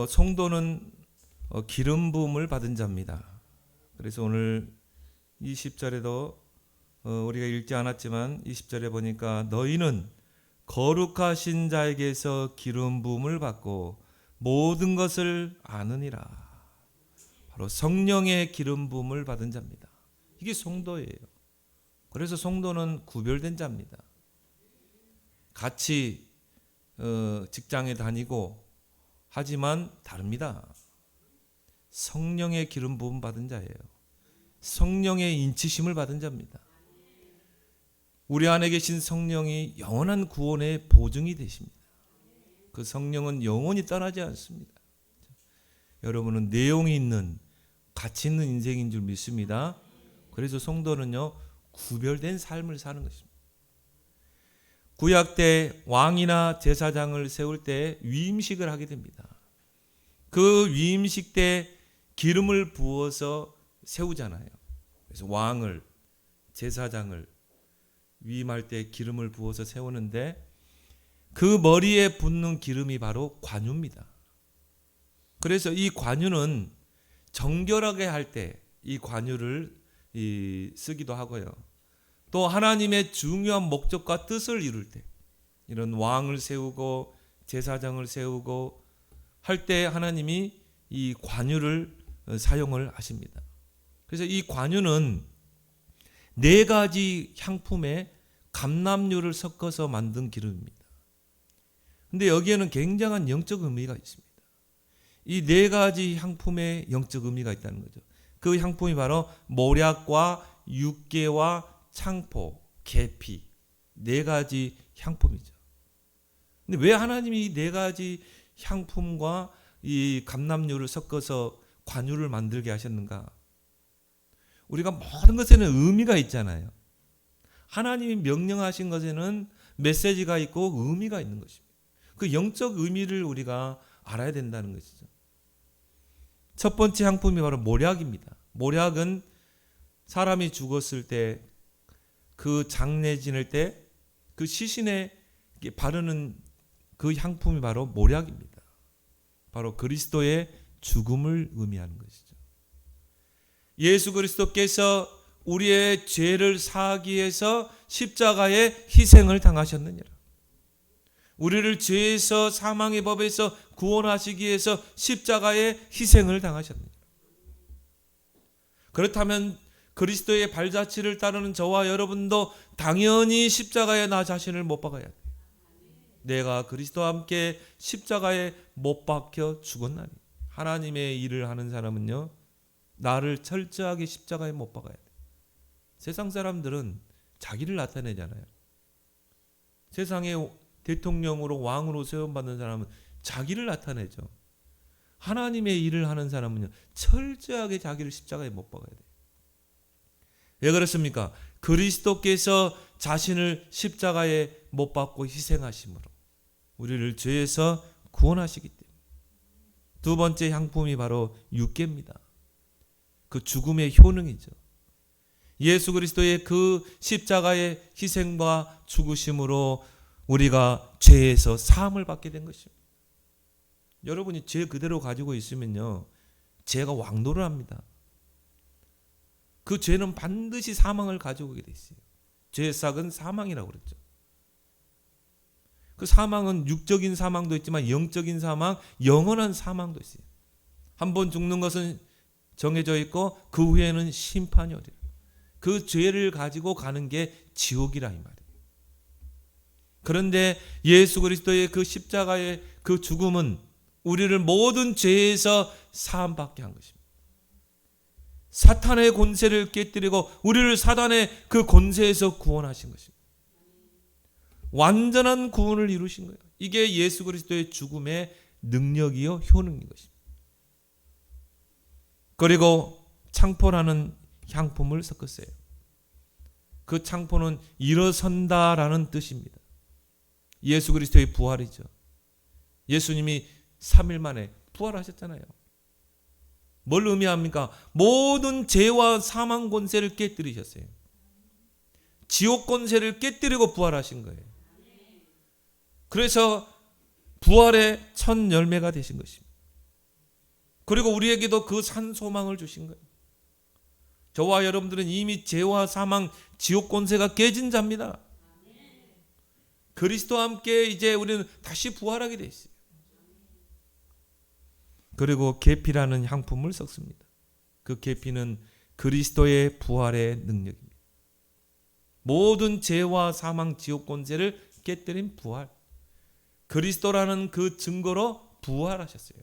성도는 기름 부음을 받은 자입니다. 그래서 오늘 20절에도 우리가 읽지 않았지만 20절에 보니까 너희는 거룩하신 자에게서 기름 부음을 받고 모든 것을 아느니라. 바로 성령의 기름 부음을 받은 자입니다. 이게 성도예요. 그래서 성도는 구별된 자입니다. 같이 직장에 다니고 하지만 다릅니다. 성령의 기름 부음 받은 자예요. 성령의 인치심을 받은 자입니다. 우리 안에 계신 성령이 영원한 구원의 보증이 되십니다. 그 성령은 영원히 떠나지 않습니다. 여러분은 내용이 있는 가치 있는 인생인 줄 믿습니다. 그래서 성도는요 구별된 삶을 사는 것입니다. 구약 때 왕이나 제사장을 세울 때 위임식을 하게 됩니다. 그 위임식 때 기름을 부어서 세우잖아요. 그래서 왕을, 제사장을 위임할 때 기름을 부어서 세우는데 그 머리에 붓는 기름이 바로 관유입니다. 그래서 이 관유는 정결하게 할 때 이 관유를 쓰기도 하고요. 또 하나님의 중요한 목적과 뜻을 이룰 때 이런 왕을 세우고 제사장을 세우고 할 때 하나님이 이 관유를 사용을 하십니다. 그래서 이 관유는 4가지 향품에 감람유를 섞어서 만든 기름입니다. 근데 여기에는 굉장한 영적 의미가 있습니다. 이 4가지 향품에 영적 의미가 있다는 거죠. 그 향품이 바로 모략과 육개와 창포, 계피 4가지 향품이죠. 근데 왜 하나님이 이 4가지 향품과 이 감람유를 섞어서 관유를 만들게 하셨는가? 우리가 모든 것에는 의미가 있잖아요. 하나님이 명령하신 것에는 메시지가 있고 의미가 있는 것입니다. 그 영적 의미를 우리가 알아야 된다는 것이죠. 첫 번째 향품이 바로 모략입니다. 모략은 사람이 죽었을 때 그 장례 지낼 때 그 시신에 바르는 그 향품이 바로 모략입니다. 바로 그리스도의 죽음을 의미하는 것이죠. 예수 그리스도께서 우리의 죄를 사하기 위해서 십자가의 희생을 당하셨느니라. 우리를 죄에서 사망의 법에서 구원하시기 위해서 십자가의 희생을 당하셨느니라. 그렇다면 그리스도의 발자취를 따르는 저와 여러분도 당연히 십자가에 나 자신을 못 박아야 돼요. 내가 그리스도와 함께 십자가에 못 박혀 죽었나니. 하나님의 일을 하는 사람은요 나를 철저하게 십자가에 못 박아야 돼요. 세상 사람들은 자기를 나타내잖아요. 세상에 대통령으로 왕으로 세움받는 사람은 자기를 나타내죠. 하나님의 일을 하는 사람은요 철저하게 자기를 십자가에 못 박아야 돼요. 왜 그렇습니까? 그리스도께서 자신을 십자가에 못 박고 희생하심으로 우리를 죄에서 구원하시기 때문에. 두 번째 향품이 바로 육개입니다. 그 죽음의 효능이죠. 예수 그리스도의 그 십자가의 희생과 죽으심으로 우리가 죄에서 사함을 받게 된 것입니다. 여러분이 죄 그대로 가지고 있으면요 죄가 왕노를 합니다. 그 죄는 반드시 사망을 가지고 오게 돼 있어요. 죄의 싹은 사망이라고 그랬죠. 그 사망은 육적인 사망도 있지만 영적인 사망, 영원한 사망도 있어요. 한 번 죽는 것은 정해져 있고 그 후에는 심판이 오리라. 그 죄를 가지고 가는 게 지옥이라 이 말이에요. 그런데 예수 그리스도의 그 십자가의 그 죽음은 우리를 모든 죄에서 사함받게 한 것입니다. 사탄의 권세를 깨뜨리고 우리를 사단의 그 권세에서 구원하신 것입니다. 완전한 구원을 이루신 거예요. 이게 예수 그리스도의 죽음의 능력이요 효능인 것입니다. 그리고 창포라는 향품을 섞었어요. 그 창포는 일어선다라는 뜻입니다. 예수 그리스도의 부활이죠. 예수님이 3일 만에 부활하셨잖아요. 뭘 의미합니까? 모든 죄와 사망 권세를 깨뜨리셨어요. 지옥 권세를 깨뜨리고 부활하신 거예요. 그래서 부활의 첫 열매가 되신 것입니다. 그리고 우리에게도 그 산 소망을 주신 거예요. 저와 여러분들은 이미 죄와 사망, 지옥 권세가 깨진 자입니다. 그리스도와 함께 이제 우리는 다시 부활하게 돼 있어요. 그리고 계피라는 향품을 섞습니다. 그 계피는 그리스도의 부활의 능력입니다. 모든 죄와 사망, 지옥 권세를 깨뜨린 부활. 그리스도라는 그 증거로 부활하셨어요.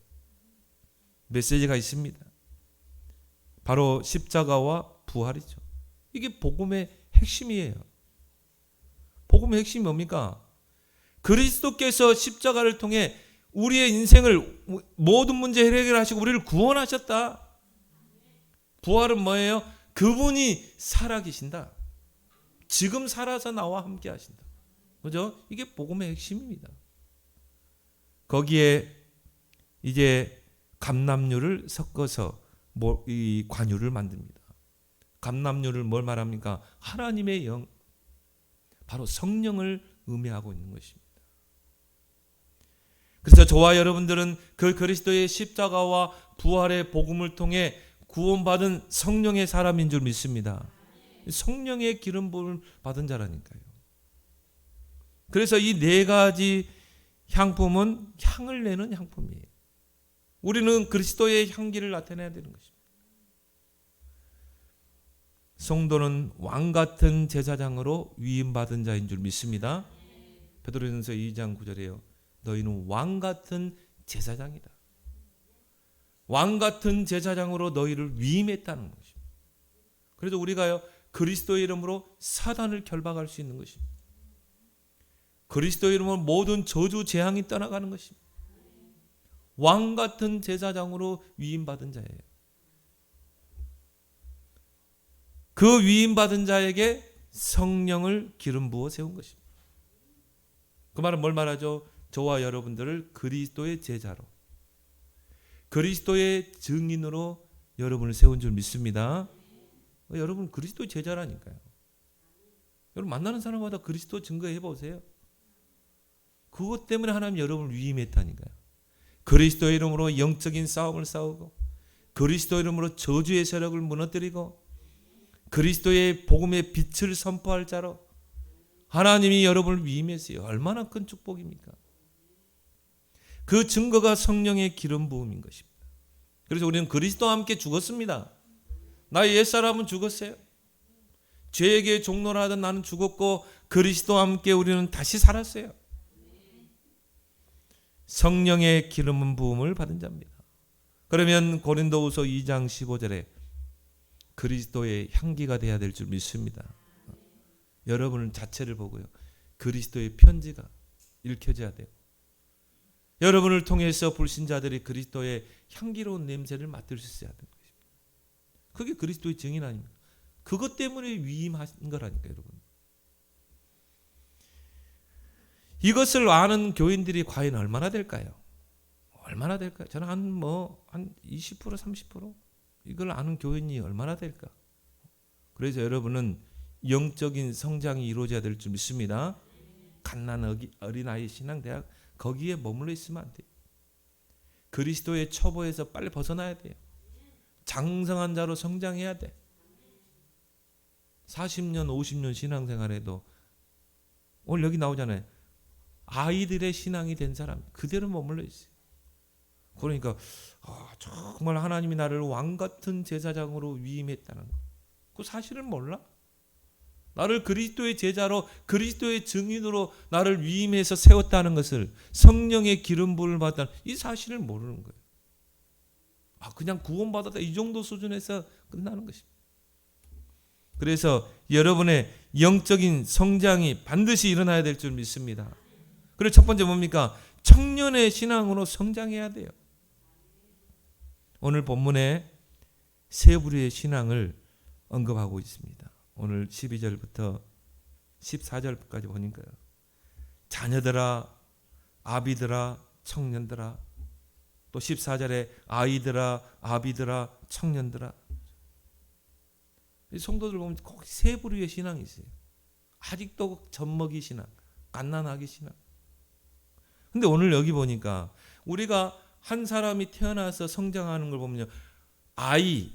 메시지가 있습니다. 바로 십자가와 부활이죠. 이게 복음의 핵심이에요. 복음의 핵심이 뭡니까? 그리스도께서 십자가를 통해 우리의 인생을 모든 문제 해결하시고 우리를 구원하셨다. 부활은 뭐예요? 그분이 살아계신다. 지금 살아서 나와 함께 하신다. 그죠? 이게 복음의 핵심입니다. 거기에 이제 감람유를 섞어서 이 관유를 만듭니다. 감람유를 뭘 말합니까? 하나님의 영, 바로 성령을 의미하고 있는 것입니다. 그래서 저와 여러분들은 그 그리스도의 십자가와 부활의 복음을 통해 구원받은 성령의 사람인 줄 믿습니다. 성령의 기름 부음을 받은 자라니까요. 그래서 이 네 가지 향품은 향을 내는 향품이에요. 우리는 그리스도의 향기를 나타내야 되는 것입니다. 성도는 왕 같은 제사장으로 위임받은 자인 줄 믿습니다. 베드로전서 2장 9절에요. 너희는 왕 같은 제사장이다. 왕 같은 제사장으로 너희를 위임했다는 것입니다. 그래서 우리가요 그리스도의 이름으로 사단을 결박할 수 있는 것입니다. 그리스도의 이름으로 모든 저주 재앙이 떠나가는 것입니다. 왕 같은 제사장으로 위임받은 자예요. 그 위임받은 자에게 성령을 기름 부어 세운 것입니다. 그 말은 뭘 말하죠? 저와 여러분들을 그리스도의 제자로, 그리스도의 증인으로 여러분을 세운 줄 믿습니다. 여러분 그리스도의 제자라니까요. 여러분 만나는 사람마다 그리스도 증거해 보세요. 그것 때문에 하나님 여러분을 위임했다니까요. 그리스도의 이름으로 영적인 싸움을 싸우고, 그리스도의 이름으로 저주의 세력을 무너뜨리고, 그리스도의 복음의 빛을 선포할 자로 하나님이 여러분을 위임했어요. 얼마나 큰 축복입니까? 그 증거가 성령의 기름 부음인 것입니다. 그래서 우리는 그리스도와 함께 죽었습니다. 나의 옛사람은 죽었어요. 죄에게 종노를 하던 나는 죽었고 그리스도와 함께 우리는 다시 살았어요. 성령의 기름 부음을 받은 자입니다. 그러면 고린도후서 2장 15절에 그리스도의 향기가 돼야 될 줄 믿습니다. 여러분 자체를 보고요. 그리스도의 편지가 읽혀져야 돼요. 여러분을 통해서 불신자들이 그리스도의 향기로운 냄새를 맡을 수 있어야 되는 것입니다. 그게 그리스도의 증인 아닙니까? 그것 때문에 위임하신 거라니까 여러분. 이것을 아는 교인들이 과연 얼마나 될까요? 얼마나 될까요? 저는 한 20%, 30% 이걸 아는 교인이 얼마나 될까? 그래서 여러분은 영적인 성장이 이루어져야 될 줄 믿습니다. 갓난 어린아이 신앙대학 거기에 머물러 있으면 안 돼요. 그리스도의 처보에서 빨리 벗어나야 돼요. 장성한 자로 성장해야 돼. 40년, 50년 신앙생활에도 오늘 여기 나오잖아요. 아이들의 신앙이 된 사람 그대로 머물러 있어요. 그러니까 정말 하나님이 나를 왕같은 제사장으로 위임했다는 거. 그 사실을 몰라? 나를 그리스도의 제자로 그리스도의 증인으로 나를 위임해서 세웠다는 것을, 성령의 기름 부음을 받았다는 이 사실을 모르는 거예요. 그냥 구원받았다 이 정도 수준에서 끝나는 것입니다. 그래서 여러분의 영적인 성장이 반드시 일어나야 될 줄 믿습니다. 그리고 첫 번째 뭡니까? 청년의 신앙으로 성장해야 돼요. 오늘 본문에 세 부류의 신앙을 언급하고 있습니다. 오늘 12절부터 14절까지 보니까요. 자녀들아, 아비들아, 청년들아, 또 14절에 아이들아, 아비들아, 청년들아. 성도들 보면 꼭 세 부류의 신앙이 있어요. 아직도 젖먹이 신앙, 갓난아기 신앙. 근데 오늘 여기 보니까 우리가 한 사람이 태어나서 성장하는 걸 보면요, 아이,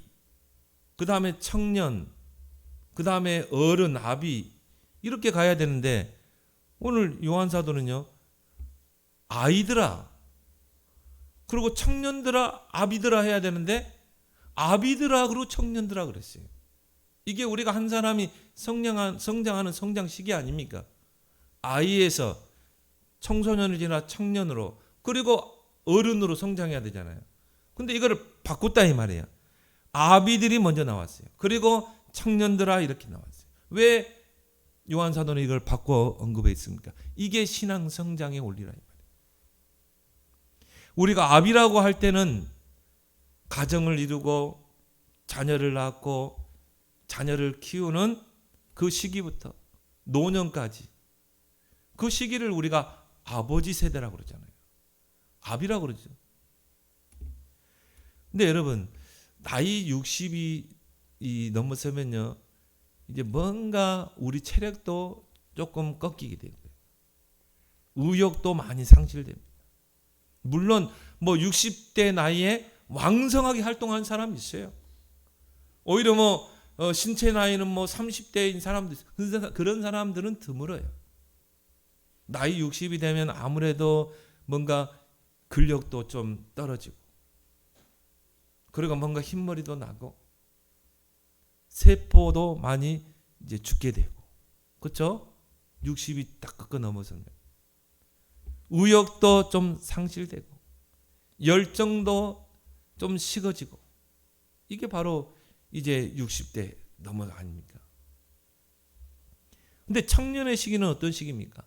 그 다음에 청년, 그 다음에 어른, 아비, 이렇게 가야 되는데 오늘 요한사도는요, 아이들아, 그리고 청년들아, 아비들아 해야 되는데 아비들아 그리고 청년들아 그랬어요. 이게 우리가 한 사람이 성장하는 성장 시기 아닙니까? 아이에서 청소년을 지나 청년으로, 그리고 어른으로 성장해야 되잖아요. 근데 이거를 바꿨다 이 말이에요. 아비들이 먼저 나왔어요. 그리고 청년들아 이렇게 나왔어요. 왜 요한사도는 이걸 바꿔 언급해 있습니까? 이게 신앙 성장의 원리라 이 말이에요. 우리가 아비라고 할 때는 가정을 이루고 자녀를 낳고 자녀를 키우는 그 시기부터 노년까지, 그 시기를 우리가 아버지 세대라고 그러잖아요. 아비라고 그러죠. 근데 여러분, 나이 60이 넘어서면요, 이제 뭔가 우리 체력도 조금 꺾이게 되고요, 의욕도 많이 상실됩니다. 물론 뭐 60대 나이에 왕성하게 활동하는 사람이 있어요. 오히려 뭐 신체 나이는 뭐 30대인 사람들, 그런 사람들은 드물어요. 나이 60이 되면 아무래도 뭔가 근력도 좀 떨어지고, 그리고 뭔가 흰머리도 나고, 세포도 많이 이제 죽게 되고, 그렇죠? 60이 딱 꺾어 넘어서면 의욕도 좀 상실되고, 열정도 좀 식어지고, 이게 바로 이제 60대 넘어 아닙니까? 근데 청년의 시기는 어떤 시기입니까?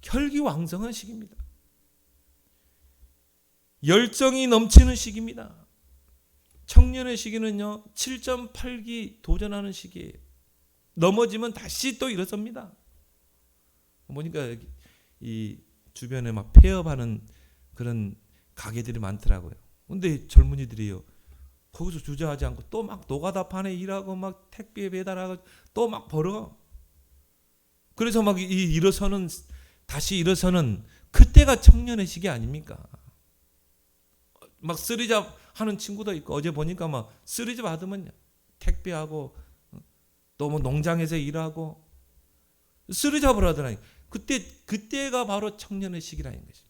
혈기왕성한 시기입니다. 열정이 넘치는 시기입니다. 청년의 시기는요, 7.8기 도전하는 시기예요. 넘어지면 다시 또 일어섭니다. 보니까 이 주변에 막 폐업하는 그런 가게들이 많더라고요. 근데 젊은이들이요, 거기서 주저하지 않고 또 막 노가다 판에 일하고 막 택배 배달하고 또 막 벌어. 그래서 막 일어서는, 다시 일어서는, 그때가 청년의 시기 아닙니까? 막 쓰리잡 하는 친구도 있고, 어제 보니까 막 쓰리잡 하더만요. 택배하고 또 뭐 농장에서 일하고 쓰리잡을 하더라니. 그때가 바로 청년의 시기라는 것이.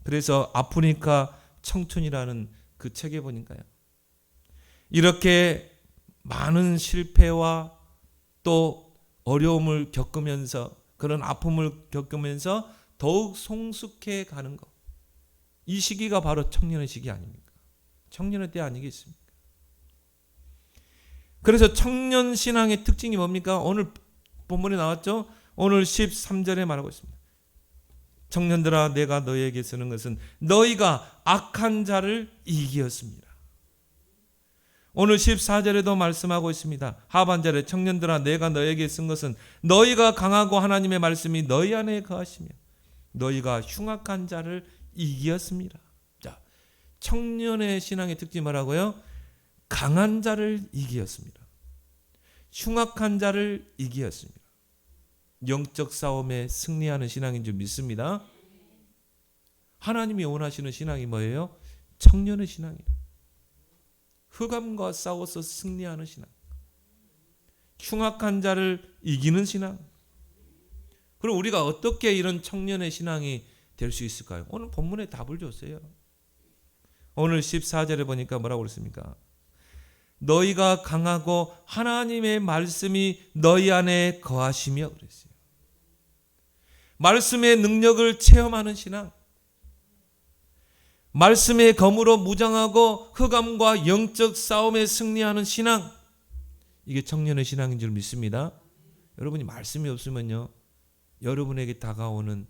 그래서 아프니까 청춘이라는 그 책에 보니까요, 이렇게 많은 실패와 또 어려움을 겪으면서, 그런 아픔을 겪으면서 더욱 성숙해 가는 것, 이 시기가 바로 청년의 시기 아닙니까? 청년의 때 아니겠습니까? 그래서 청년 신앙의 특징이 뭡니까? 오늘 본문에 나왔죠? 오늘 13절에 말하고 있습니다. 청년들아, 내가 너희에게 쓰는 것은 너희가 악한 자를 이기었습니다. 오늘 14절에도 말씀하고 있습니다. 하반절에 청년들아, 내가 너희에게 쓴 것은 너희가 강하고 하나님의 말씀이 너희 안에 거하시며 너희가 흉악한 자를 이기었습니다. 자, 청년의 신앙의 특징이 뭐라고요? 강한 자를 이기었습니다. 흉악한 자를 이기었습니다. 영적 싸움에 승리하는 신앙인 줄 믿습니다. 하나님이 원하시는 신앙이 뭐예요? 청년의 신앙이에요. 흑암과 싸워서 승리하는 신앙, 흉악한 자를 이기는 신앙. 그럼 우리가 어떻게 이런 청년의 신앙이 될 수 있을까요? 오늘 본문에 답을 줬어요. 오늘 14절에 보니까 뭐라고 그랬습니까? 너희가 강하고 하나님의 말씀이 너희 안에 거하시며 그랬어요. 말씀의 능력을 체험하는 신앙, 말씀의 검으로 무장하고 흑암과 영적 싸움에 승리하는 신앙, 이게 청년의 신앙인 줄 믿습니다. 여러분이 말씀이 없으면요, 여러분에게 다가오는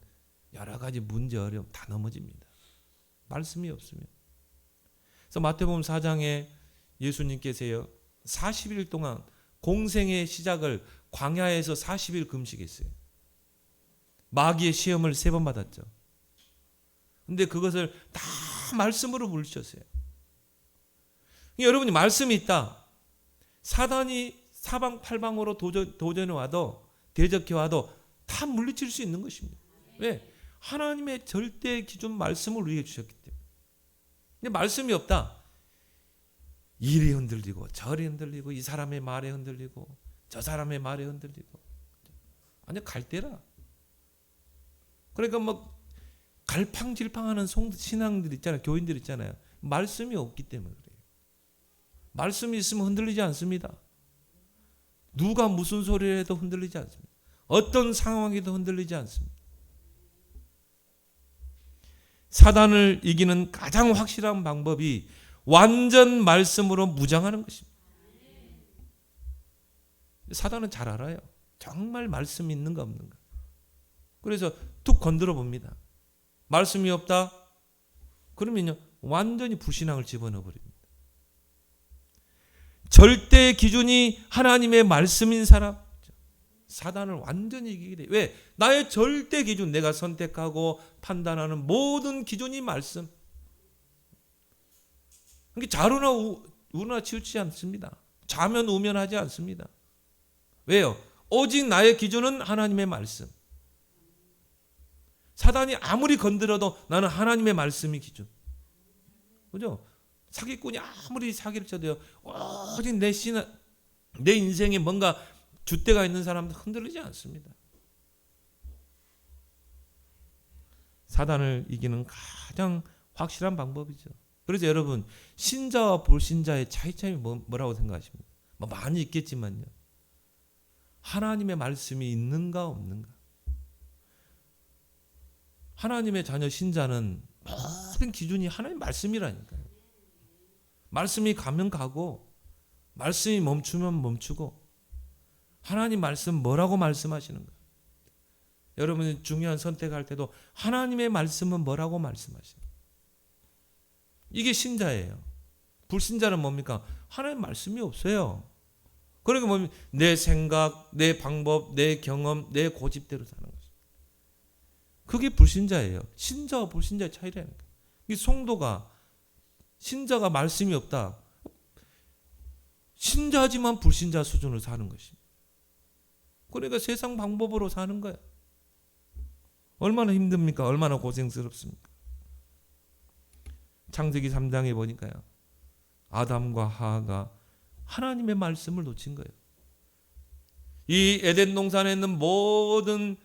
여러 가지 문제, 어려움 다 넘어집니다. 말씀이 없으면. 그래서 마태복음 4장에 예수님께서요, 40일 동안 공생의 시작을 광야에서 40일 금식했어요. 마귀의 시험을 3번 받았죠. 근데 그것을 다 말씀으로 물리쳤어요. 여러분이 말씀이 있다, 사단이 사방팔방으로 도전해 와도, 대적해 와도 다 물리칠 수 있는 것입니다. 왜? 하나님의 절대 기준 말씀을 우리에게 주셨기 때문에. 근데 말씀이 없다. 일이 흔들리고 저리 흔들리고 이 사람의 말에 흔들리고 저 사람의 말에 흔들리고 완전 갈대라. 그러니까 뭐 갈팡질팡하는 신앙들 있잖아요. 교인들 있잖아요. 말씀이 없기 때문에 그래요. 말씀이 있으면 흔들리지 않습니다. 누가 무슨 소리를 해도 흔들리지 않습니다. 어떤 상황에도 흔들리지 않습니다. 사단을 이기는 가장 확실한 방법이 완전 말씀으로 무장하는 것입니다. 사단은 잘 알아요. 정말 말씀이 있는가 없는가. 그래서 툭 건드려 봅니다. 말씀이 없다? 그러면요 완전히 불신앙을 집어넣어 버립니다. 절대 기준이 하나님의 말씀인 사람, 사단을 완전히 이기게 돼요. 왜? 나의 절대 기준, 내가 선택하고 판단하는 모든 기준이 말씀. 그러니까 자루나 우나 치우치지 않습니다. 좌면 우면하지 않습니다. 왜요? 오직 나의 기준은 하나님의 말씀. 사단이 아무리 건드려도 나는 하나님의 말씀이 기준. 그죠? 사기꾼이 아무리 사기를 쳐도요, 오직 내 인생에 뭔가 줏대가 있는 사람도 흔들리지 않습니다. 사단을 이기는 가장 확실한 방법이죠. 그래서 여러분, 신자와 불신자의 차이점이 뭐라고 생각하십니까? 뭐 많이 있겠지만요. 하나님의 말씀이 있는가 없는가. 하나님의 자녀 신자는 모든 기준이 하나님의 말씀이라니까요. 말씀이 가면 가고 말씀이 멈추면 멈추고 하나님 말씀 뭐라고 말씀하시는가. 여러분이 중요한 선택할 때도 하나님의 말씀은 뭐라고 말씀하시는가. 이게 신자예요. 불신자는 뭡니까? 하나님 말씀이 없어요. 그러니까 뭡니까? 내 생각, 내 방법, 내 경험, 내 고집대로 사는 거죠. 그게 불신자예요. 신자와 불신자의 차이라니까. 이 성도가 신자가 말씀이 없다. 신자지만 불신자 수준으로 사는 것입니다. 그러니까 세상 방법으로 사는 거예요. 얼마나 힘듭니까? 얼마나 고생스럽습니까? 창세기 3장에 보니까요. 아담과 하와가 하나님의 말씀을 놓친 거예요. 이 에덴 동산에 있는 모든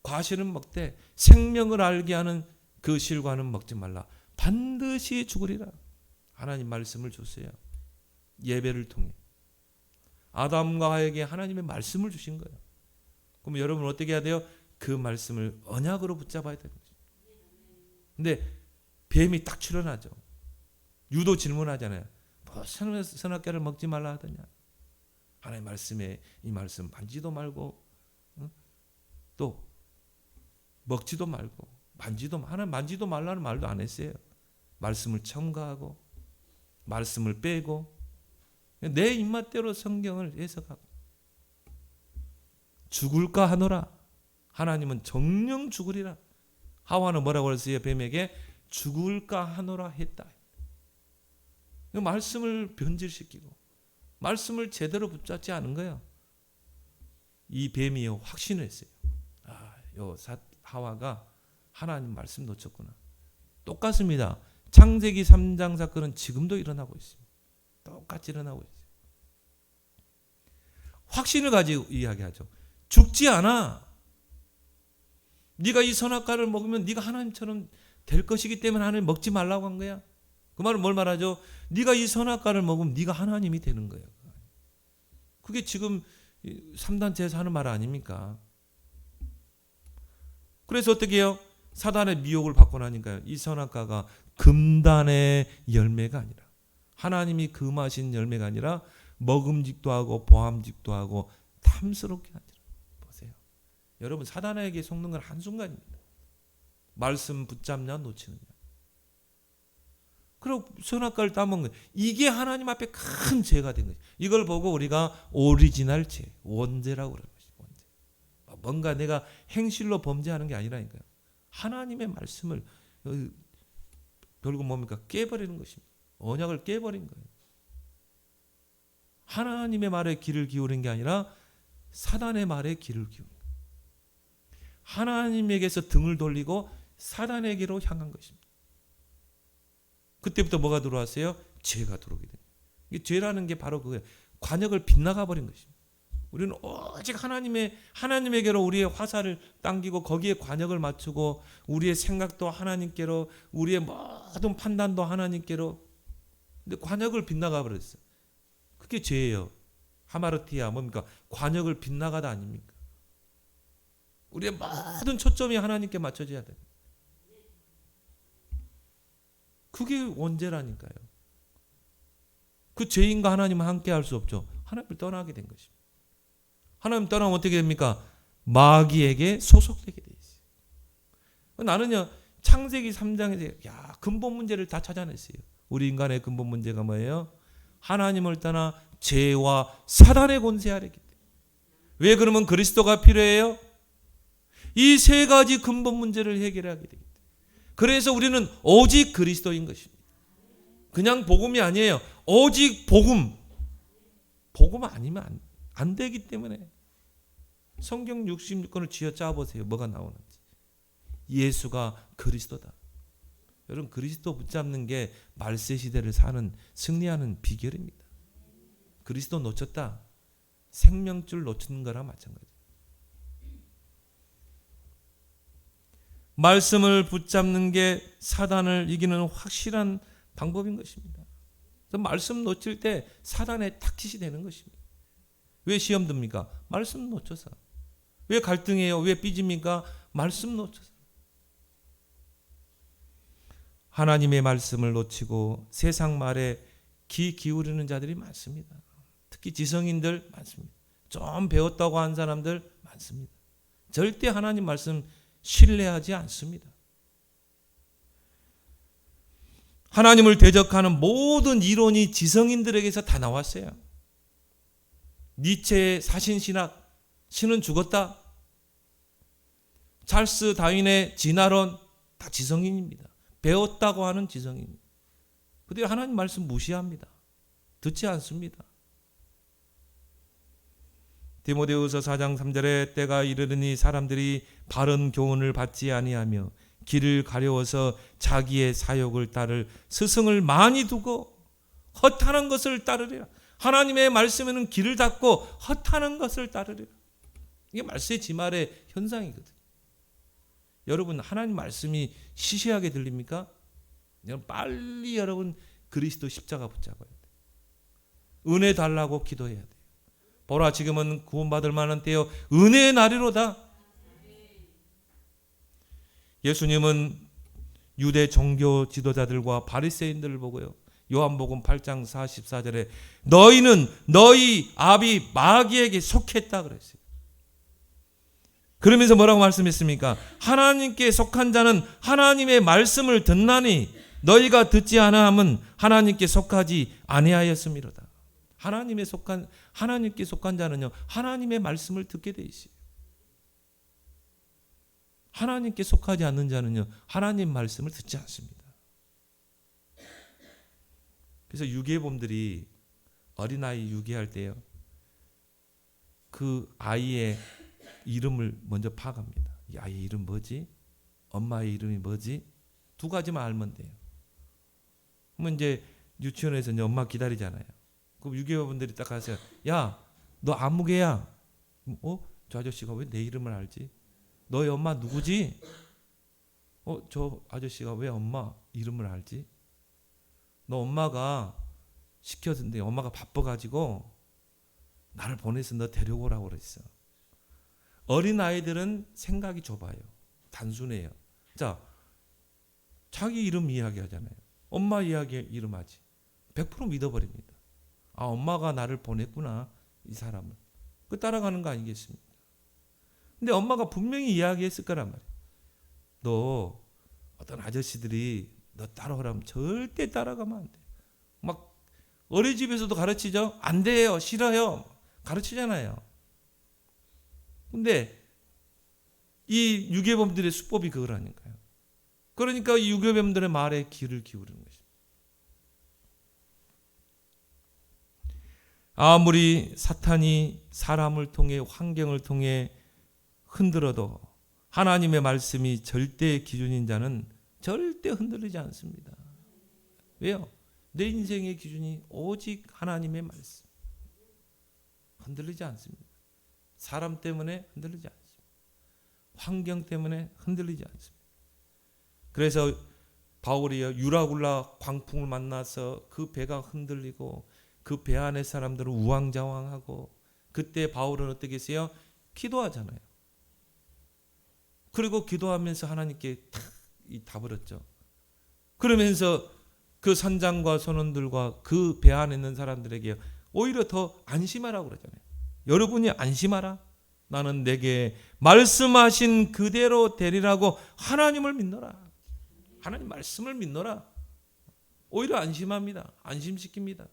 과실은 먹되 생명을 알게 하는 그 실과는 먹지 말라. 반드시 죽으리라. 하나님 말씀을 줬어요. 예배를 통해. 아담과 하와에게 하나님의 말씀을 주신 거예요. 그럼 여러분 어떻게 해야 돼요? 그 말씀을 언약으로 붙잡아야 되는 거죠. 근데 뱀이 딱 출현하죠. 유도 질문하잖아요. 뭐 선악과를 먹지 말라 하더냐. 하나님 말씀에 이 말씀 만지도 말고 또 먹지도 말고 하나님 만지도 말라는 말도 안 했어요. 말씀을 첨가하고 말씀을 빼고 내 입맛대로 성경을 해석하고 죽을까 하노라. 하나님은 정령 죽으리라. 하와는 뭐라고 했어요? 뱀에게 죽을까 하노라 했다. 말씀을 변질시키고 말씀을 제대로 붙잡지 않은 거예요. 이 뱀이 확신을 했어요. 하와가 하나님 말씀 놓쳤구나. 똑같습니다. 창세기 3장 사건은 지금도 일어나고 있습니다. 똑같이 일어나고 있어요. 확신을 가지고 이야기하죠. 죽지 않아. 네가 이 선악과를 먹으면 네가 하나님처럼 될 것이기 때문에 하나님 먹지 말라고 한 거야. 그 말은 뭘 말하죠? 네가 이 선악과를 먹으면 네가 하나님이 되는 거예요. 그게 지금 3단체에서 하는 말 아닙니까? 그래서 어떻게 해요? 사단의 미혹을 받고 나니까요. 이 선악과가 금단의 열매가 아니라 하나님이 금하신 열매가 아니라 먹음직도 하고 보암직도 하고 탐스럽게 하니라. 보세요. 여러분 사단에게 속는 건 한순간입니다. 말씀 붙잡냐 놓치느냐. 그리고 선악과를 따먹는 거예요. 이게 하나님 앞에 큰 죄가 된 거죠. 이걸 보고 우리가 오리지널 죄, 원죄라고 그러는 것이죠. 원죄. 뭔가 내가 행실로 범죄하는 게 아니라니까요. 하나님의 말씀을 결국 뭡니까? 깨버리는 것입니다. 언약을 깨버린 거예요. 하나님의 말에 귀를 기울인 게 아니라 사단의 말에 귀를 기울인 거예요. 하나님에게서 등을 돌리고 사단에게로 향한 것입니다. 그때부터 뭐가 들어왔어요? 죄가 들어오게 됩니다. 이 죄라는 게 바로 그거예요. 관역을 빗나가 버린 것입니다. 우리는 오직 하나님에게로 우리의 화살을 당기고 거기에 관역을 맞추고 우리의 생각도 하나님께로, 우리의 모든 판단도 하나님께로. 근데 관역을 빗나가 버렸어요. 그게 죄예요. 하마르티아 뭡니까? 관역을 빗나가다 아닙니까? 우리의 모든 초점이 하나님께 맞춰져야 돼요. 그게 원죄라니까요. 그 죄인과 하나님은 함께 할 수 없죠. 하나님을 떠나게 된 것입니다. 하나님 떠나면 어떻게 됩니까? 마귀에게 소속되게 돼 있어요. 나는요, 창세기 3장에서 근본 문제를 다 찾아냈어요. 우리 인간의 근본 문제가 뭐예요? 하나님을 떠나 죄와 사단의 권세 아래 있기 때문에. 왜 그러면 그리스도가 필요해요? 이 세 가지 근본 문제를 해결하게 되기 때문에. 그래서 우리는 오직 그리스도인 것입니다. 그냥 복음이 아니에요. 오직 복음. 복음 아니면 안 되기 때문에. 성경 66권을 쥐어짜 보세요. 뭐가 나오는지. 예수가 그리스도다. 여러분, 그리스도 붙잡는 게 말세 시대를 사는, 승리하는 비결입니다. 그리스도 놓쳤다. 생명줄 놓치는 거랑 마찬가지예요. 말씀을 붙잡는 게 사단을 이기는 확실한 방법인 것입니다. 말씀 놓칠 때 사단의 타깃이 되는 것입니다. 왜 시험 듭니까? 말씀 놓쳐서. 왜 갈등해요? 왜 삐집니까? 말씀 놓쳐서. 하나님의 말씀을 놓치고 세상 말에 귀 기울이는 자들이 많습니다. 특히 지성인들 많습니다. 좀 배웠다고 한 사람들 많습니다. 절대 하나님 말씀 신뢰하지 않습니다. 하나님을 대적하는 모든 이론이 지성인들에게서 다 나왔어요. 니체의 사신신학, 신은 죽었다. 찰스 다윈의 진화론, 다 지성인입니다. 배웠다고 하는 지성인. 그런데 하나님 말씀 무시합니다. 듣지 않습니다. 디모데후서 4장 3절에 때가 이르르니 사람들이 바른 교훈을 받지 아니하며 길을 가려워서 자기의 사욕을 따를 스승을 많이 두고 헛하는 것을 따르리라. 하나님의 말씀에는 길을 닫고 헛하는 것을 따르리라. 이게 말세의 지말의 현상이거든요. 여러분, 하나님 말씀이 시시하게 들립니까? 빨리 여러분 그리스도 십자가 붙잡아야 돼요. 은혜 달라고 기도해야 돼요. 보라, 지금은 구원받을 만한 때요, 은혜의 날이로다. 예수님은 유대 종교 지도자들과 바리새인들을 보고요, 요한복음 8장 44절에 너희는 너희 아비 마귀에게 속했다 그랬어요. 그러면서 뭐라고 말씀했습니까? 하나님께 속한 자는 하나님의 말씀을 듣나니 너희가 듣지 아니함은 하나님께 속하지 아니하였음이로다. 하나님께 속한 자는요, 하나님의 말씀을 듣게 돼 있어요. 하나님께 속하지 않는 자는요, 하나님 말씀을 듣지 않습니다. 그래서 유괴범들이 어린아이 유괴할 때요, 그 아이의 이름을 먼저 파악합니다. 이 아이의 이름 뭐지? 엄마의 이름이 뭐지? 두 가지만 알면 돼요. 그러면 이제 유치원에서 이제 엄마 기다리잖아요. 그럼 유괴범들이 딱 가서, 야, 너 아무개야. 저 아저씨가 왜 내 이름을 알지? 너희 엄마 누구지? 저 아저씨가 왜 엄마 이름을 알지? 너 엄마가 시켰는데 엄마가 바빠가지고 나를 보내서 너 데려오라고 그랬어. 어린아이들은 생각이 좁아요. 단순해요. 자, 자기 이름 이야기하잖아요. 엄마 이름 하지. 100% 믿어버립니다. 아, 엄마가 나를 보냈구나, 이 사람을. 그 따라가는 거 아니겠습니까? 근데 엄마가 분명히 이야기했을 거란 말이에요. 너 어떤 아저씨들이 너 따라오라면 절대 따라가면 안 돼. 막 어린이집에서도 가르치죠. 안 돼요, 싫어요, 가르치잖아요. 근데 이 유괴범들의 수법이 그거라니까요. 그러니까 이 유괴범들의 말에 귀를 기울이는 것입니다. 아무리 사탄이 사람을 통해, 환경을 통해 흔들어도 하나님의 말씀이 절대 기준인 자는 절대 흔들리지 않습니다. 왜요? 내 인생의 기준이 오직 하나님의 말씀. 흔들리지 않습니다. 사람 때문에 흔들리지 않습니다. 환경 때문에 흔들리지 않습니다. 그래서 바울이 유라굴라 광풍을 만나서 그 배가 흔들리고 그 배 안의 사람들은 우왕좌왕하고, 그때 바울은 어떻게 했어요? 기도하잖아요. 그리고 기도하면서 하나님께 답을 얻죠. 그러면서 그 선장과 선원들과 그 배 안에 있는 사람들에게 오히려 더 안심하라고 그러잖아요. 여러분이 안심하라. 나는 내게 말씀하신 그대로 되리라고 하나님을 믿노라. 하나님 말씀을 믿노라. 오히려 안심합니다. 안심시킵니다.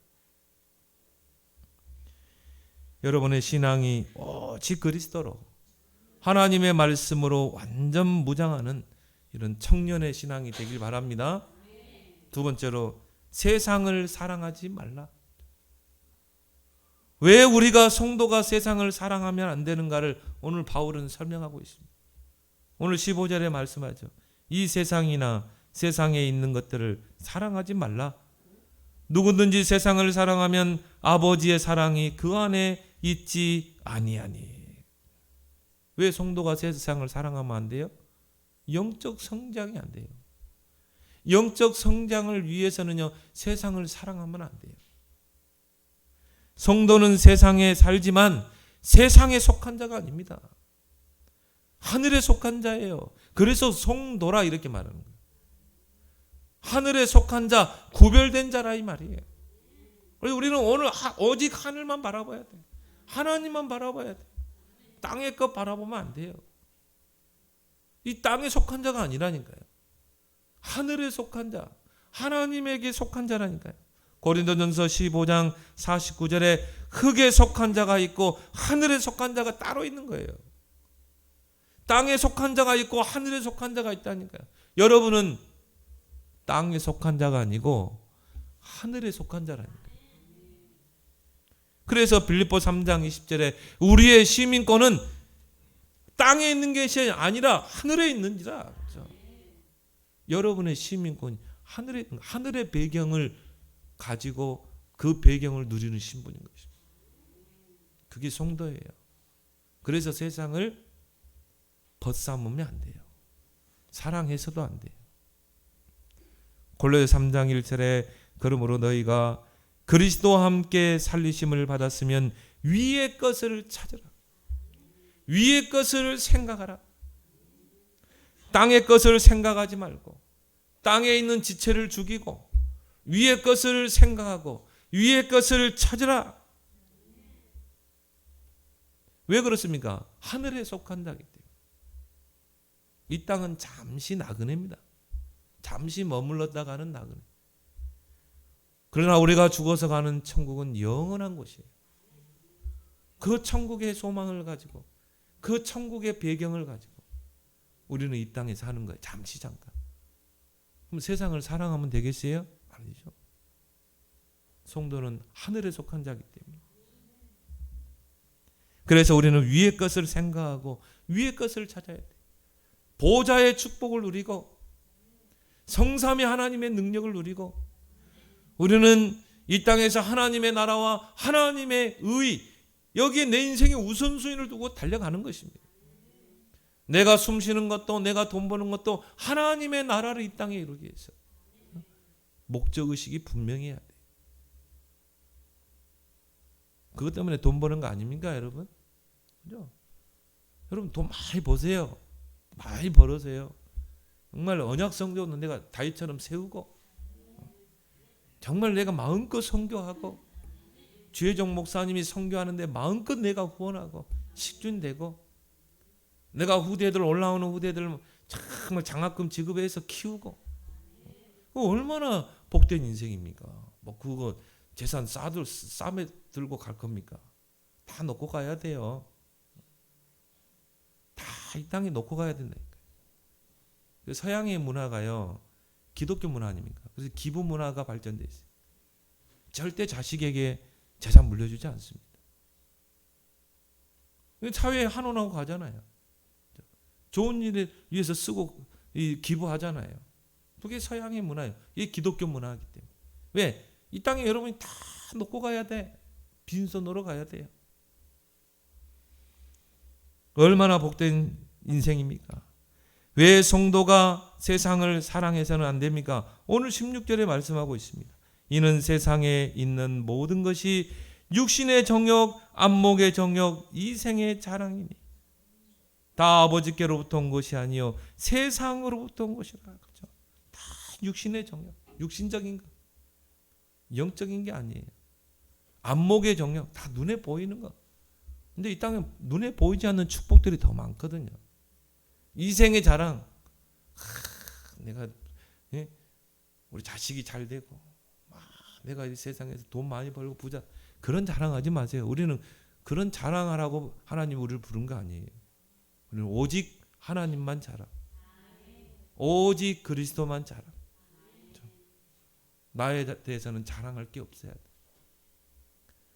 여러분의 신앙이 오직 그리스도로 하나님의 말씀으로 완전 무장하는 이런 청년의 신앙이 되길 바랍니다. 두 번째로, 세상을 사랑하지 말라. 왜 우리가 성도가 세상을 사랑하면 안 되는가를 오늘 바울은 설명하고 있습니다. 오늘 15절에 말씀하죠. 이 세상이나 세상에 있는 것들을 사랑하지 말라. 누구든지 세상을 사랑하면 아버지의 사랑이 그 안에 있지 아니하니. 왜 성도가 세상을 사랑하면 안 돼요? 영적 성장이 안 돼요. 영적 성장을 위해서는요, 세상을 사랑하면 안 돼요. 성도는 세상에 살지만 세상에 속한 자가 아닙니다. 하늘에 속한 자예요. 그래서 성도라 이렇게 말하는 거예요. 하늘에 속한 자, 구별된 자라 이 말이에요. 우리는 오늘 오직 하늘만 바라봐야 돼요. 하나님만 바라봐야 돼요. 땅의 것 바라보면 안 돼요. 이 땅에 속한 자가 아니라니까요. 하늘에 속한 자, 하나님에게 속한 자라니까요. 고린도전서 15장 49절에 흙에 속한 자가 있고 하늘에 속한 자가 따로 있는 거예요. 땅에 속한 자가 있고 하늘에 속한 자가 있다니까요. 여러분은 땅에 속한 자가 아니고 하늘에 속한 자라니까요. 그래서 빌립보 3장 20절에 우리의 시민권은 땅에 있는 것이 아니라 하늘에 있는지라. 그렇죠? 여러분의 시민권이 하늘의 배경을 가지고 그 배경을 누리는 신분인 것입니다. 그게 성도예요. 그래서 세상을 벗삼으면 안 돼요. 사랑해서도 안 돼요. 골로새 3장 1절에 그러므로 너희가 그리스도와 함께 살리심을 받았으면 위의 것을 찾으라. 위의 것을 생각하라. 땅의 것을 생각하지 말고 땅에 있는 지체를 죽이고 위의 것을 생각하고 위의 것을 찾으라. 왜 그렇습니까? 하늘에 속한 자이기 때문에. 이 땅은 잠시 나그네입니다. 잠시 머물렀다 가는 나그네. 그러나 우리가 죽어서 가는 천국은 영원한 곳이에요. 그 천국의 소망을 가지고 그 천국의 배경을 가지고 우리는 이 땅에 사는 거예요. 잠시 잠깐. 그럼 세상을 사랑하면 되겠어요? 아니죠. 성도는 하늘에 속한 자이기 때문에. 그래서 우리는 위의 것을 생각하고 위의 것을 찾아야 돼요. 보좌의 축복을 누리고 성삼위 하나님의 능력을 누리고 우리는 이 땅에서 하나님의 나라와 하나님의 의, 여기에 내 인생의 우선순위를 두고 달려가는 것입니다. 내가 숨쉬는 것도 내가 돈 버는 것도 하나님의 나라를 이 땅에 이루기 위해서 목적의식이 분명해야 돼요. 그것 때문에 돈 버는 거 아닙니까, 여러분? 그죠? 여러분 돈 많이 버세요. 많이 벌으세요. 정말 언약 성도는 내가 다윗처럼 세우고 정말 내가 마음껏 선교하고 주혜정 목사님이 선교하는데 마음껏 내가 후원하고 식준되고 내가 후대들 올라오는 후대들 정말 장학금 지급해서 키우고 얼마나 복된 인생입니까? 뭐 그거 재산 싸매 들고 갈 겁니까? 다 놓고 가야 돼요. 다 이 땅에 놓고 가야 된다니까요. 서양의 문화가요. 기독교 문화 아닙니까? 그래서 기부 문화가 발전돼 있어요. 절대 자식에게 재산 물려주지 않습니다. 사회에 한원하고 가잖아요. 좋은 일을 위해서 쓰고 기부하잖아요. 그게 서양의 문화예요. 이게 기독교 문화이기 때문에. 왜? 이 땅에 여러분이 다 놓고 가야 돼. 빈손으로 가야 돼요. 얼마나 복된 인생입니까? 왜 성도가 세상을 사랑해서는 안 됩니까? 오늘 16절에 말씀하고 있습니다. 이는 세상에 있는 모든 것이 육신의 정욕, 안목의 정욕, 이생의 자랑이니 다 아버지께로부터 온 것이 아니요 세상으로부터 온 것이라. 그렇죠? 다 육신의 정욕, 육신적인 것, 영적인 게 아니에요. 안목의 정욕, 다 눈에 보이는 것. 근데 이 땅에 눈에 보이지 않는 축복들이 더 많거든요. 이생의 자랑, 내가 우리 자식이 잘 되고, 내가 이 세상에서 돈 많이 벌고 부자, 그런 자랑하지 마세요. 우리는 그런 자랑하라고 하나님 우리를 부른 거 아니에요. 우리는 오직 하나님만 자랑, 오직 그리스도만 자랑. 나에 대해서는 자랑할 게 없어야 돼.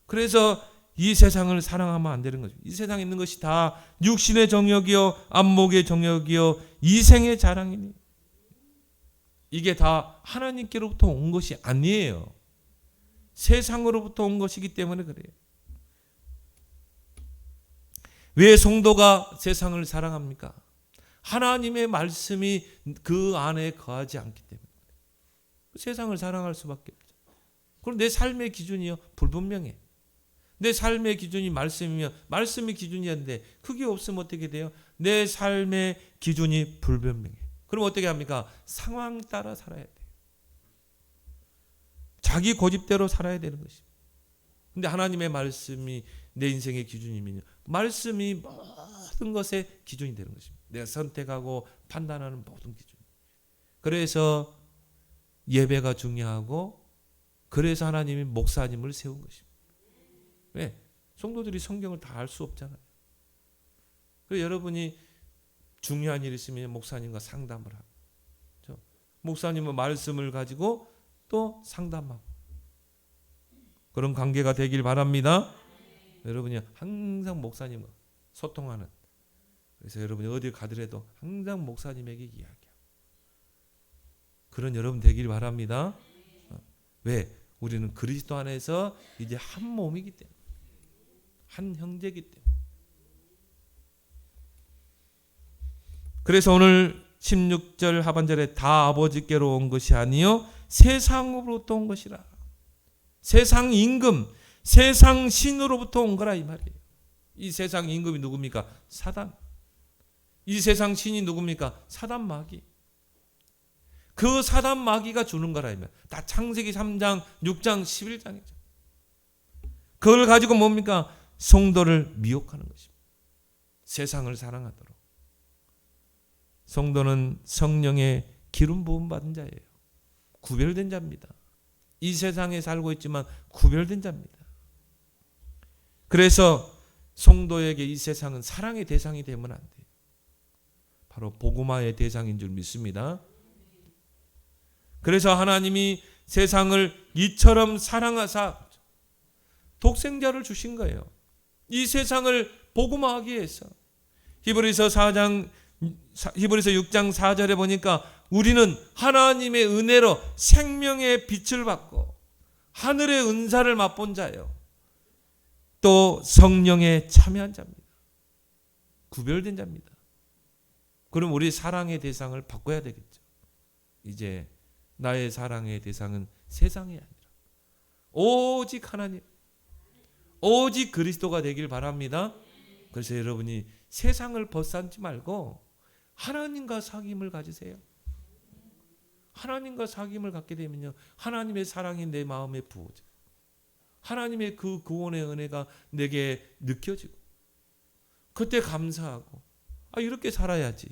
그래서 이 세상을 사랑하면 안 되는 거죠. 이 세상에 있는 것이 다 육신의 정욕이요, 안목의 정욕이요, 이생의 자랑이니. 이게 다 하나님께로부터 온 것이 아니에요. 세상으로부터 온 것이기 때문에 그래요. 왜 성도가 세상을 사랑합니까? 하나님의 말씀이 그 안에 거하지 않기 때문에 세상을 사랑할 수밖에 없죠. 그럼 내 삶의 기준이요, 불분명해. 내 삶의 기준이 말씀이면 말씀이 기준이었는데 그게 없으면 어떻게 돼요? 내 삶의 기준이 불분명해. 그럼 어떻게 합니까? 상황 따라 살아야 돼요. 자기 고집대로 살아야 되는 것입니다. 근데 하나님의 말씀이 내 인생의 기준이면요, 말씀이 모든 것의 기준이 되는 것입니다. 내가 선택하고 판단하는 모든 기준. 그래서 예배가 중요하고, 그래서 하나님이 목사님을 세운 것입니다. 왜? 성도들이 성경을 다 알 수 없잖아요. 그래서 여러분이 중요한 일이 있으면 목사님과 상담을 하고, 목사님은 말씀을 가지고 또 상담하고, 그런 관계가 되길 바랍니다. 여러분이 항상 목사님과 소통하는, 그래서 여러분이 어디 가더라도 항상 목사님에게 이야기하고, 그런 여러분 되길 바랍니다. 왜? 우리는 그리스도 안에서 이제 한 몸이기 때문에, 한 형제이기 때문에. 그래서 오늘 16절 하반절에 다 아버지께로 온 것이 아니요 세상으로부터 온 것이라. 세상 임금, 세상 신으로부터 온 거라 이 말이에요. 이 세상 임금이 누굽니까? 사단. 이 세상 신이 누굽니까? 사단 마귀. 그 사단 마귀가 주는 거라 이 말. 다 창세기 3장, 6장, 11장이죠. 그걸 가지고 뭡니까? 성도를 미혹하는 것입니다. 세상을 사랑하도록. 성도는 성령의 기름 부음 받은 자예요. 구별된 자입니다. 이 세상에 살고 있지만 구별된 자입니다. 그래서 성도에게 이 세상은 사랑의 대상이 되면 안 돼요. 바로 복음화의 대상인 줄 믿습니다. 그래서 하나님이 세상을 이처럼 사랑하사 독생자를 주신 거예요. 이 세상을 복음화하기 위해서. 히브리서 6장 4절에 보니까 우리는 하나님의 은혜로 생명의 빛을 받고 하늘의 은사를 맛본 자예요. 또 성령에 참여한 자입니다. 구별된 자입니다. 그럼 우리 사랑의 대상을 바꿔야 되겠죠. 이제 나의 사랑의 대상은 세상이 아니라 오직 하나님, 오직 그리스도가 되길 바랍니다. 그래서 여러분이 세상을 벗삼지 말고 하나님과 사귐을 가지세요. 하나님과 사귐을 갖게 되면요, 하나님의 사랑이 내 마음에 부어져. 하나님의 그 구원의 은혜가 내게 느껴지고, 그때 감사하고, 이렇게 살아야지.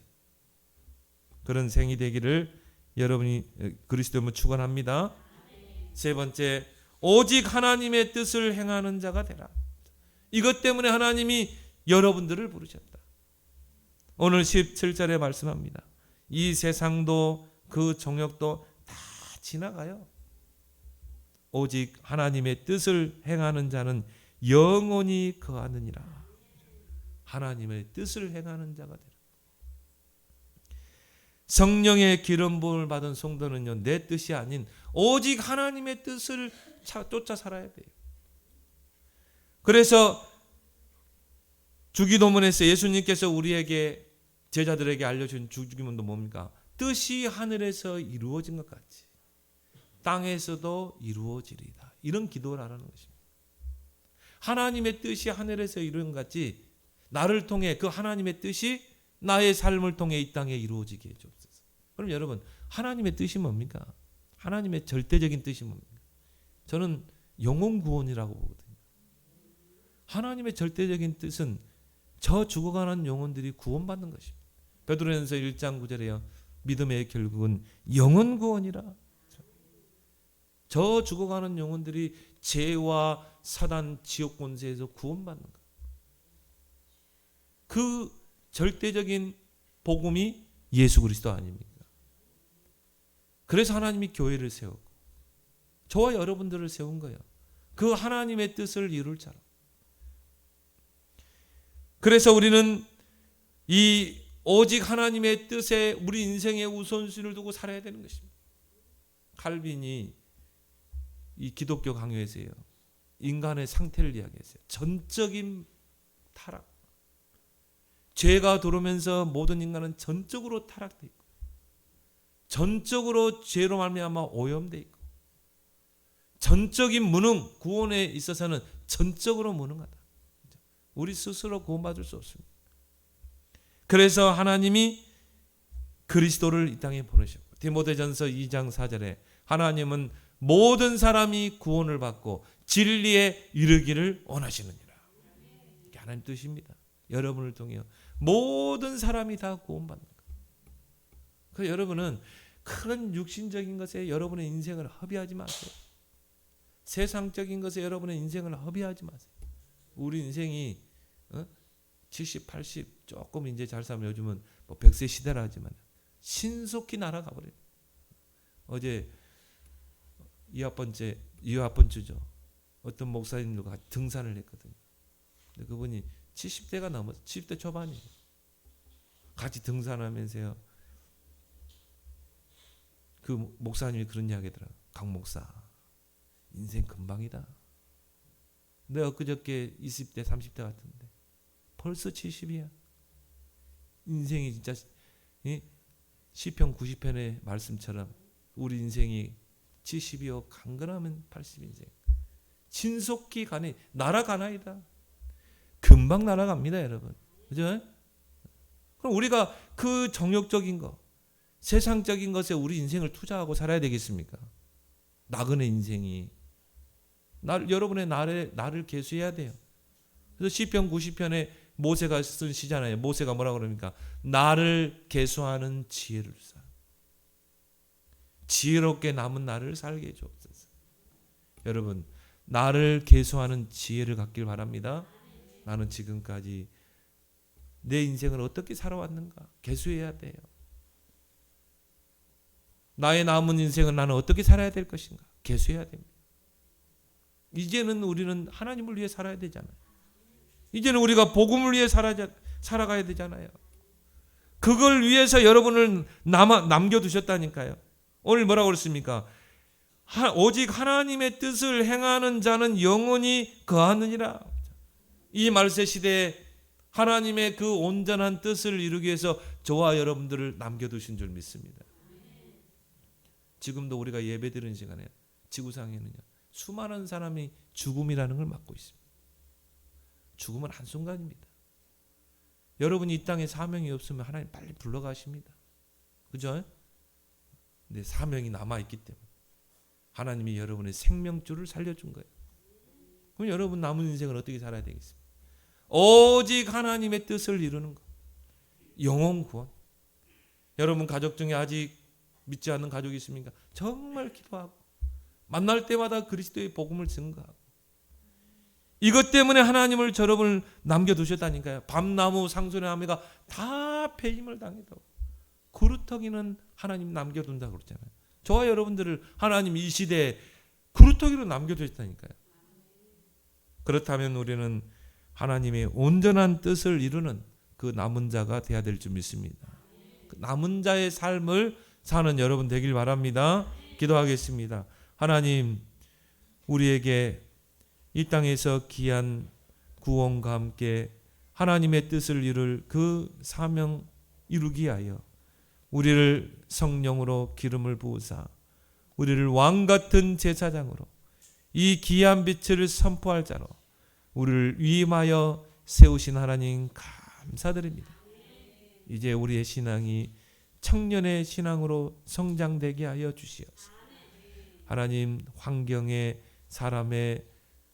그런 생이 되기를 여러분이 그리스도를 축원합니다. 세 번째, 오직 하나님의 뜻을 행하는 자가 되라. 이것 때문에 하나님이 여러분들을 부르셨다. 오늘 17절에 말씀합니다. 이 세상도 그 정욕도 다 지나가요. 오직 하나님의 뜻을 행하는 자는 영원히 거하느니라. 하나님의 뜻을 행하는 자가 되라. 성령의 기름 부음을 받은 성도는요, 내 뜻이 아닌 오직 하나님의 뜻을 쫓아 살아야 돼요. 그래서 주기도문에서 예수님께서 우리에게 제자들에게 알려준 주기도문도 뭡니까? 뜻이 하늘에서 이루어진 것 같이 땅에서도 이루어지리다. 이런 기도를 하라는 것입니다. 하나님의 뜻이 하늘에서 이루어진 것 같이 나를 통해 그 하나님의 뜻이 나의 삶을 통해 이 땅에 이루어지게 해주옵소서. 그럼 여러분, 하나님의 뜻이 뭡니까? 하나님의 절대적인 뜻이 뭡니까? 저는 영혼 구원이라고 보거든요. 하나님의 절대적인 뜻은 저 죽어가는 영혼들이 구원받는 것입니다. 베드로전서 1장 9절에요. 믿음의 결국은 영혼 구원이라. 저 죽어가는 영혼들이 죄와 사단 지옥 권세에서 구원받는 것. 그 절대적인 복음이 예수 그리스도 아닙니까? 그래서 하나님이 교회를 세우고 저와 여러분들을 세운 거예요. 그 하나님의 뜻을 이룰 자로. 그래서 우리는 이 오직 하나님의 뜻에 우리 인생의 우선순위를 두고 살아야 되는 것입니다. 칼빈이 이 기독교 강요에서요, 인간의 상태를 이야기했어요. 전적인 타락. 죄가 들어오면서 모든 인간은 전적으로 타락되어 있고, 전적으로 죄로 말미암아 오염되어 있고, 전적인 무능, 구원에 있어서는 전적으로 무능하다. 우리 스스로 구원받을 수 없습니다. 그래서 하나님이 그리스도를 이 땅에 보내셨고, 디모데전서 2장 4절에 하나님은 모든 사람이 구원을 받고 진리에 이르기를 원하시느니라. 이게 하나님 뜻입니다. 여러분을 통해 모든 사람이 다 구원받는 거예요. 그 여러분은 큰 육신적인 것에 여러분의 인생을 허비하지 마세요. 세상적인 것에 여러분의 인생을 허비하지 마세요. 우리 인생이 70, 80 조금 이제 잘 살면 요즘은 뭐 100세 시대라 하지만 신속히 날아가 버려요. 어제 이하번주죠. 어떤 목사님들과 같이 등산을 했거든요. 근데 그분이 70대가 넘어서 70대 초반이에요. 같이 등산하면서요, 그 목사님이 그런 이야기 하더라고요. 강 목사, 인생 금방이다. 내가 엊그저께 20대 30대 같은데 벌써 70이야. 인생이 진짜 시편 90편의 말씀처럼 우리 인생이 70이요 강건하면 80인생. 신속히 가니 날아가나이다. 금방 날아갑니다, 여러분. 그죠? 그럼 우리가 그 정욕적인 것, 세상적인 것에 우리 인생을 투자하고 살아야 되겠습니까? 나그네 인생이 여러분의 나를 계수해야 돼요. 그래서 시편 90편에 모세가 쓴 시잖아요. 모세가 뭐라고 그럽니까? 나를 계수하는 지혜를 사. 지혜롭게 남은 나를 살게 해주옵소서. 여러분, 나를 계수하는 지혜를 갖길 바랍니다. 나는 지금까지 내 인생을 어떻게 살아왔는가 계수해야 돼요. 나의 남은 인생을 나는 어떻게 살아야 될 것인가 계수해야 됩니다. 이제는 우리는 하나님을 위해 살아야 되잖아요. 이제는 우리가 복음을 위해 살아가야 되잖아요. 그걸 위해서 여러분을 남겨두셨다니까요. 오늘 뭐라고 그랬습니까? 오직 하나님의 뜻을 행하는 자는 영원히 거하느니라. 이 말세 시대에 하나님의 그 온전한 뜻을 이루기 위해서 저와 여러분들을 남겨두신 줄 믿습니다. 지금도 우리가 예배드리는 시간에 지구상에는요, 수많은 사람이 죽음이라는 걸 맞고 있습니다. 죽음은 한순간입니다. 여러분이 이 땅에 사명이 없으면 하나님 빨리 불러가십니다. 그죠? 근데 사명이 남아있기 때문에 하나님이 여러분의 생명줄을 살려준 거예요. 그럼 여러분 남은 인생을 어떻게 살아야 되겠습니까? 오직 하나님의 뜻을 이루는 것. 영혼 구원. 여러분 가족 중에 아직 믿지 않는 가족이 있습니까? 정말 기도하고 만날 때마다 그리스도의 복음을 증거하고, 이것 때문에 하나님을 여러분을 남겨두셨다니까요. 밤나무 상소리나무가 다 폐임을 당해도 그루터기는 하나님 남겨둔다고 그러잖아요. 저와 여러분들을 하나님 이 시대에 그루터기로 남겨두셨다니까요. 그렇다면 우리는 하나님의 온전한 뜻을 이루는 그 남은 자가 되어야 될 줄 믿습니다. 남은 자의 삶을 사는 여러분 되길 바랍니다. 기도하겠습니다. 하나님, 우리에게 이 땅에서 귀한 구원과 함께 하나님의 뜻을 이룰 그 사명 이루기 위하여 우리를 성령으로 기름을 부으사 우리를 왕같은 제사장으로 이 귀한 빛을 선포할 자로 우리를 위임하여 세우신 하나님 감사드립니다. 이제 우리의 신앙이 청년의 신앙으로 성장되게 하여 주시옵소서. 하나님, 환경에 사람의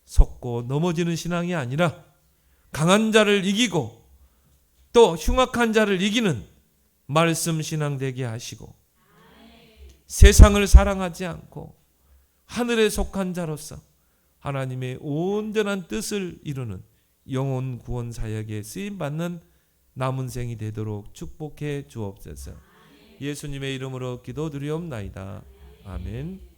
속고 넘어지는 신앙이 아니라 강한 자를 이기고 또 흉악한 자를 이기는 말씀 신앙 되게 하시고 세상을 사랑하지 않고 하늘에 속한 자로서 하나님의 온전한 뜻을 이루는 영혼 구원 사역에 쓰임받는 남은 생이 되도록 축복해 주옵소서. 예수님의 이름으로 기도드리옵나이다. 아멘.